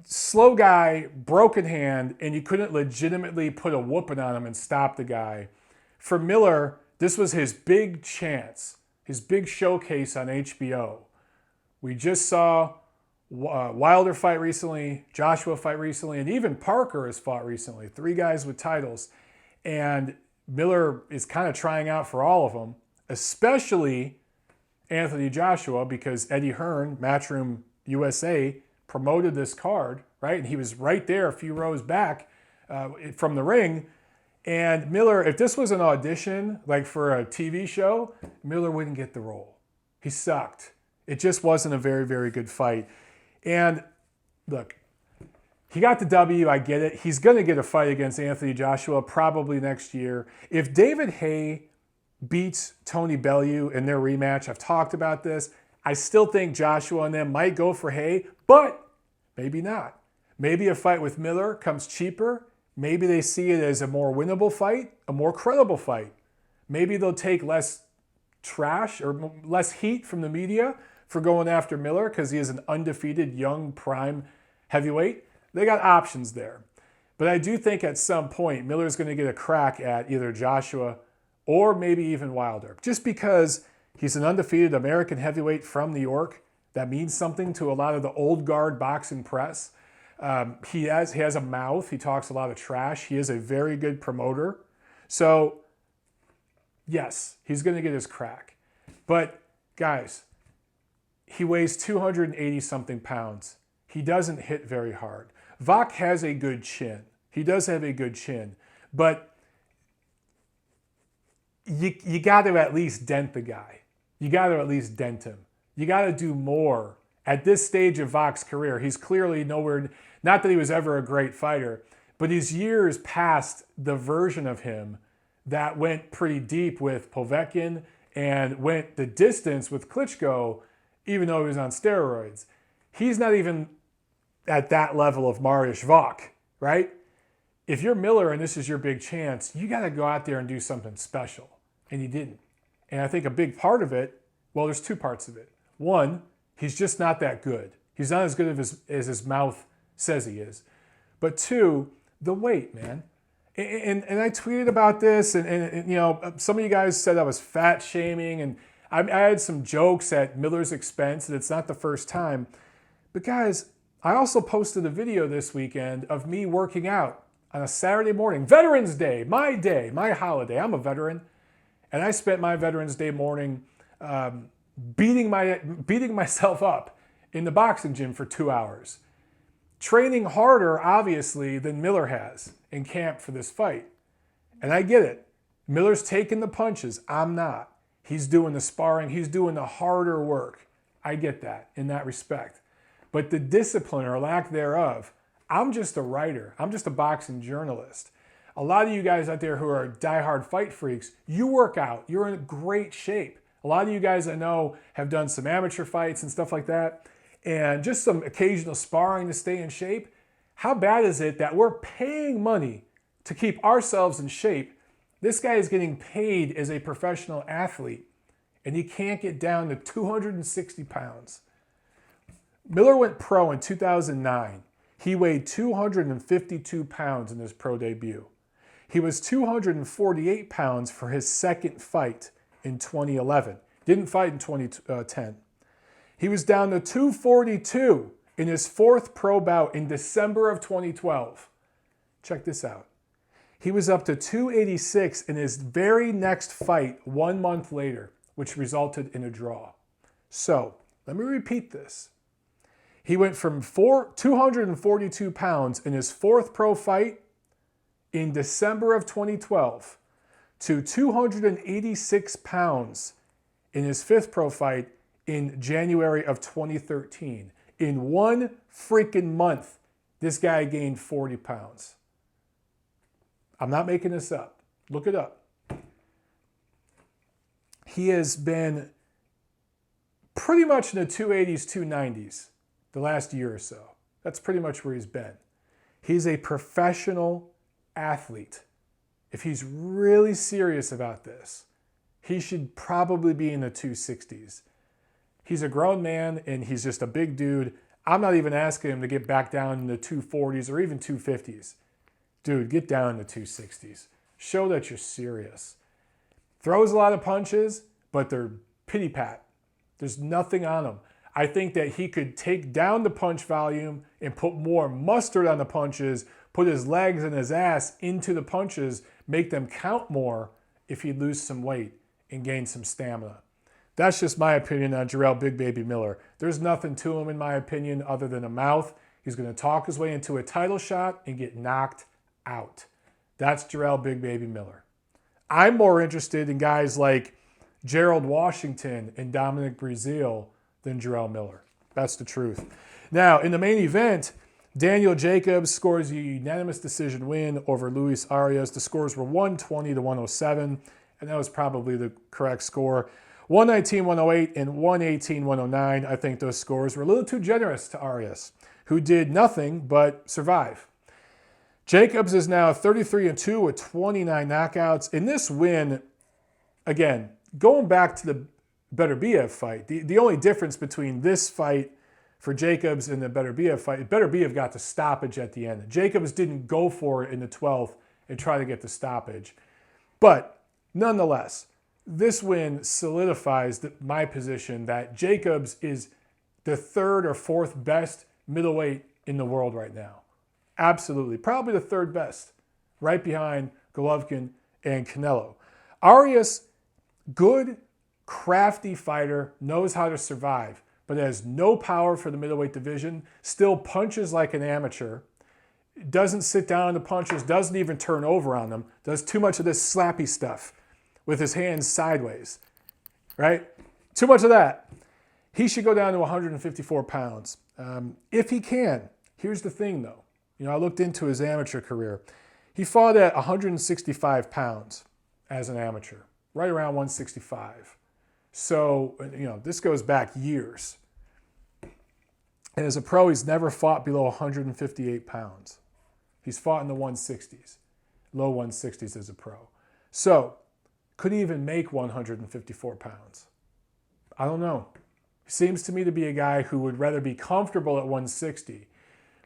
slow guy, broken hand, and you couldn't legitimately put a whooping on him and stop the guy. For Miller, this was his big chance, his big showcase on HBO. We just saw Wilder fight recently, Joshua fight recently, and even Parker has fought recently. 3 guys with titles. And Miller is kind of trying out for all of them, especially Anthony Joshua, because Eddie Hearn, Matchroom USA, promoted this card, right? And he was right there a few rows back from the ring. And Miller, if this was an audition, like for a TV show, Miller wouldn't get the role. He sucked. It just wasn't a very, very good fight. And look, he got the W, I get it. He's going to get a fight against Anthony Joshua probably next year. If David Haye beats Tony Bellew in their rematch, I've talked about this, I still think Joshua and them might go for Haye, but maybe not. Maybe a fight with Miller comes cheaper. Maybe they see it as a more winnable fight, a more credible fight. Maybe they'll take less trash or less heat from the media for going after Miller because he is an undefeated young prime heavyweight. They got options there. But I do think at some point Miller's going to get a crack at either Joshua or maybe even Wilder. Just because he's an undefeated American heavyweight from New York, that means something to a lot of the old guard boxing press. He has a mouth. He talks a lot of trash. He is a very good promoter. So Yes, he's going to get his crack. But, guys, he weighs 280-something pounds. He doesn't hit very hard. Vach has a good chin. He does have a good chin. But you got to at least dent the guy. You got to at least dent him. You got to do more. At this stage of Vach's career, he's clearly nowhere, not that he was ever a great fighter, but he's years past the version of him that went pretty deep with Povetkin and went the distance with Klitschko, even though he was on steroids. He's not even at that level of Mariusz Vach, right? If you're Miller and this is your big chance, you got to go out there and do something special. And he didn't. And I think a big part of it, well, there's two parts of it. One, he's just not that good. He's not as good as his mouth says he is. But two, the weight, man. And I tweeted about this, and you know, some of you guys said I was fat shaming, and I had some jokes at Miller's expense, and it's not the first time. But guys, I also posted a video this weekend of me working out on a Saturday morning, Veterans Day, my holiday. I'm a veteran, and I spent my Veterans Day morning beating myself up in the boxing gym for 2 hours. Training harder, obviously, than Miller has in camp for this fight. And I get it. Miller's taking the punches. I'm not. He's doing the sparring. He's doing the harder work. I get that in that respect. But the discipline or lack thereof, I'm just a writer. I'm just a boxing journalist. A lot of you guys out there who are diehard fight freaks, you work out. You're in great shape. A lot of you guys I know have done some amateur fights and stuff like that, and just some occasional sparring to stay in shape. How bad is it that we're paying money to keep ourselves in shape? This guy is getting paid as a professional athlete, and he can't get down to 260 pounds. Miller went pro in 2009. He weighed 252 pounds in his pro debut. He was 248 pounds for his second fight in 2011. Didn't fight in 2010. He was down to 242 in his fourth pro bout in December of 2012. Check this out. He was up to 286 in his very next fight 1 month later, which resulted in a draw. So, let me repeat this. He went from 242 pounds in his fourth pro fight in December of 2012 to 286 pounds in his fifth pro fight in January of 2013. In 1 freaking month, this guy gained 40 pounds. I'm not making this up. Look it up. He has been pretty much in the 280s, 290s the last year or so. That's pretty much where he's been. He's a professional athlete. If he's really serious about this, he should probably be in the 260s. He's a grown man and he's just a big dude. I'm not even asking him to get back down in the 240s or even 250s. Dude, get down in the 260s. Show that you're serious. Throws a lot of punches, but they're pity-pat. There's nothing on him. I think that he could take down the punch volume and put more mustard on the punches, put his legs and his ass into the punches, make them count more if he'd lose some weight and gain some stamina. That's just my opinion on Jarrell Big Baby Miller. There's nothing to him, in my opinion, other than a mouth. He's going to talk his way into a title shot and get knocked out. That's Jarrell Big Baby Miller. I'm more interested in guys like Gerald Washington and Dominic Breazeale than Jarrell Miller. That's the truth. Now, in the main event, Daniel Jacobs scores a unanimous decision win over Luis Arias. The scores were 120 to 107, and that was probably the correct score. 119-108 and 118-109. I think those scores were a little too generous to Arias, who did nothing but survive. Jacobs is now 33-2 with 29 knockouts. In this win, again, going back to the Beterbiev fight, the only difference between this fight for Jacobs and the Beterbiev fight, Beterbiev got the stoppage at the end. Jacobs didn't go for it in the 12th and try to get the stoppage. But nonetheless, this win solidifies my position that Jacobs is the third or fourth best middleweight in the world right now. Absolutely. Probably the third best, right behind Golovkin and Canelo. Arias Good, crafty fighter, knows how to survive, but has no power for the middleweight division, still punches like an amateur, doesn't sit down in the punches, doesn't even turn over on them, does too much of this slappy stuff with his hands sideways, right? Too much of that. He should go down to 154 pounds. If he can. Here's the thing, though. I looked into his amateur career. He fought at 165 pounds as an amateur, right around 165. So, this goes back years. And as a pro, he's never fought below 158 pounds. He's fought in the 160s, low 160s as a pro. So, could he even make 154 pounds? I don't know. He seems to me to be a guy who would rather be comfortable at 160.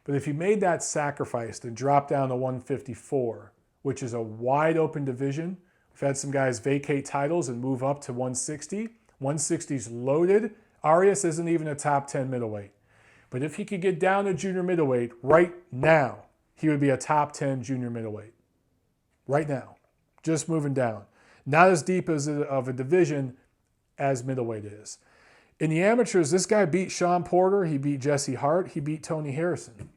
But if he made that sacrifice and dropped down to 154, which is a wide open division, we've had some guys vacate titles and move up to 160. 160's loaded. Arias isn't even a top 10 middleweight. But if he could get down to junior middleweight right now, he would be a top 10 junior middleweight. Right now. Just moving down. Not as deep as of a division as middleweight is. In the amateurs, this guy beat Sean Porter, he beat Jesse Hart, he beat Tony Harrison.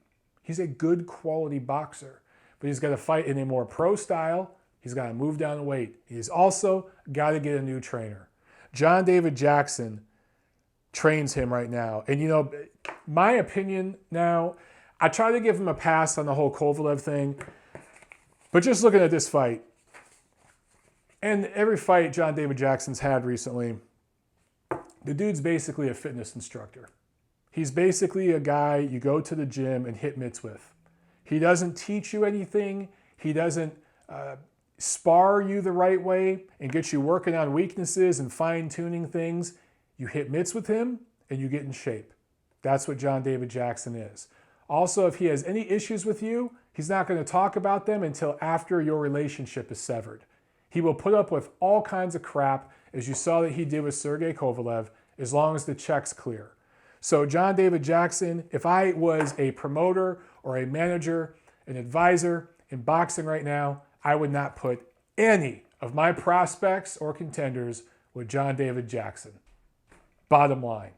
He's a good quality boxer, but he's got to fight in a more pro style. He's got to move down the weight. He's also got to get a new trainer. John David Jackson trains him right now. And my opinion now, I try to give him a pass on the whole Kovalev thing, but just looking at this fight, and every fight John David Jackson's had recently, the dude's basically a fitness instructor. He's basically a guy you go to the gym and hit mitts with. He doesn't teach you anything. He doesn't spar you the right way and get you working on weaknesses and fine-tuning things. You hit mitts with him and you get in shape. That's what John David Jackson is. Also, if he has any issues with you, he's not going to talk about them until after your relationship is severed. He will put up with all kinds of crap, as you saw that he did with Sergey Kovalev, as long as the check's clear. So John David Jackson, if I was a promoter or a manager, an advisor in boxing right now, I would not put any of my prospects or contenders with John David Jackson. Bottom line.